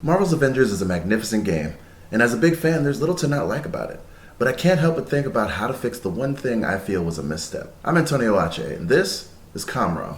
Marvel's Avengers is a magnificent game, and as a big fan, there's little to not like about it. But I can't help but think about how to fix the one thing I feel was a misstep. I'm Antonio Ache, and this is Comrom.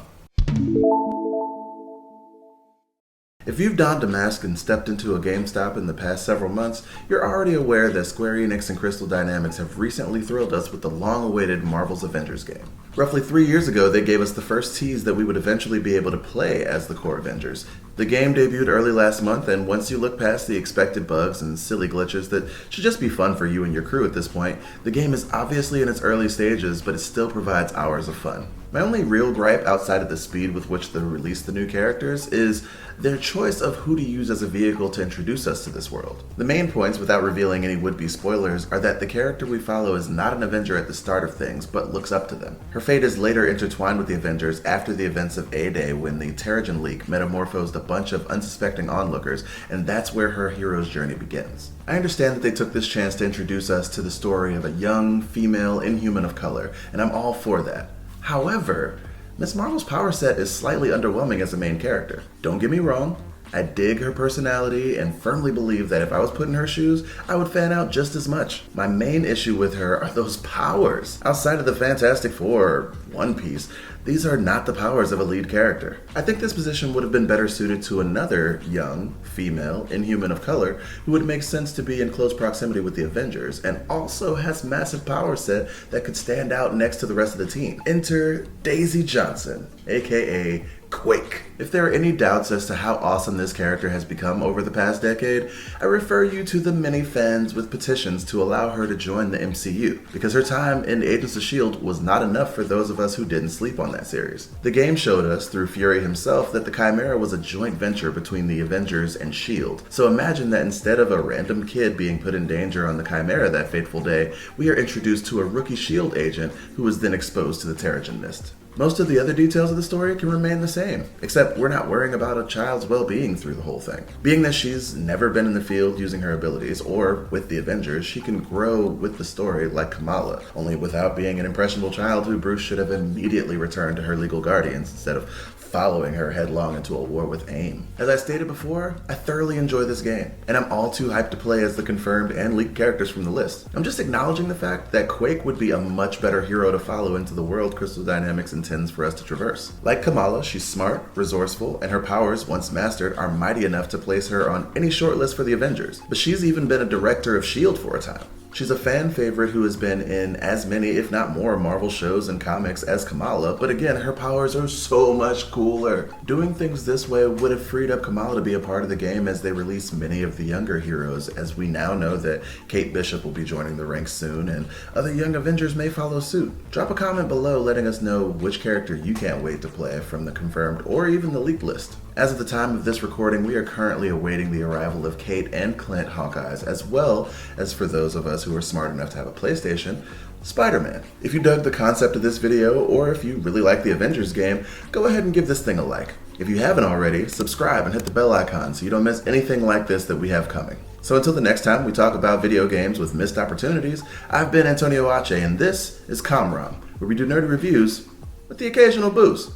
If you've donned a mask and stepped into a GameStop in the past several months, you're already aware that Square Enix and Crystal Dynamics have recently thrilled us with the long-awaited Marvel's Avengers game. Roughly 3 years ago, they gave us the first tease that we would eventually be able to play as the core Avengers. The game debuted early last month, and once you look past the expected bugs and silly glitches that should just be fun for you and your crew at this point, the game is obviously in its early stages, but it still provides hours of fun. My only real gripe outside of the speed with which they released the new characters is their choice of who to use as a vehicle to introduce us to this world. The main points, without revealing any would-be spoilers, are that the character we follow is not an Avenger at the start of things, but looks up to them. Her fate is later intertwined with the Avengers after the events of A-Day, when the Terrigen leak metamorphosed a bunch of unsuspecting onlookers, and that's where her hero's journey begins. I understand that they took this chance to introduce us to the story of a young, female Inhuman of color, and I'm all for that. However, Ms. Marvel's power set is slightly underwhelming as a main character. Don't get me wrong, I dig her personality and firmly believe that if I was put in her shoes, I would fan out just as much. My main issue with her are those powers. Outside of the Fantastic Four or One Piece, these are not the powers of a lead character. I think this position would have been better suited to another young, female, Inhuman of color who would make sense to be in close proximity with the Avengers and also has massive power set that could stand out next to the rest of the team. Enter Daisy Johnson, aka Quake. If there are any doubts as to how awesome this character has become over the past decade, I refer you to the many fans with petitions to allow her to join the MCU, because her time in Agents of S.H.I.E.L.D. was not enough for those of us who didn't sleep on that series. The game showed us, through Fury himself, that the Chimera was a joint venture between the Avengers and S.H.I.E.L.D. So imagine that instead of a random kid being put in danger on the Chimera that fateful day, we are introduced to a rookie S.H.I.E.L.D. agent who is then exposed to the Terrigen Mist. Most of the other details of the story can remain the same, except we're not worrying about a child's well-being through the whole thing. Being that she's never been in the field using her abilities, or with the Avengers, she can grow with the story like Kamala, only without being an impressionable child who Bruce should have immediately returned to her legal guardians instead of following her headlong into a war with AIM. As I stated before, I thoroughly enjoy this game, and I'm all too hyped to play as the confirmed and leaked characters from the list. I'm just acknowledging the fact that Quake would be a much better hero to follow into the world Crystal Dynamics intends for us to traverse. Like Kamala, she's smart, resourceful, and her powers, once mastered, are mighty enough to place her on any shortlist for the Avengers. But she's even been a director of S.H.I.E.L.D. for a time. She's a fan favorite who has been in as many, if not more, Marvel shows and comics as Kamala, but again, her powers are so much cooler. Doing things this way would have freed up Kamala to be a part of the game as they release many of the younger heroes, as we now know that Kate Bishop will be joining the ranks soon, and other young Avengers may follow suit. Drop a comment below letting us know which character you can't wait to play from the confirmed or even the leaked list. As of the time of this recording, we are currently awaiting the arrival of Kate and Clint Hawkeyes, as well as, for those of us who are smart enough to have a PlayStation, Spider-Man. If you dug the concept of this video, or if you really like the Avengers game, go ahead and give this thing a like. If you haven't already, subscribe and hit the bell icon so you don't miss anything like this that we have coming. So until the next time we talk about video games with missed opportunities, I've been Antonio Ache, and this is Comrom, where we do nerdy reviews with the occasional booze.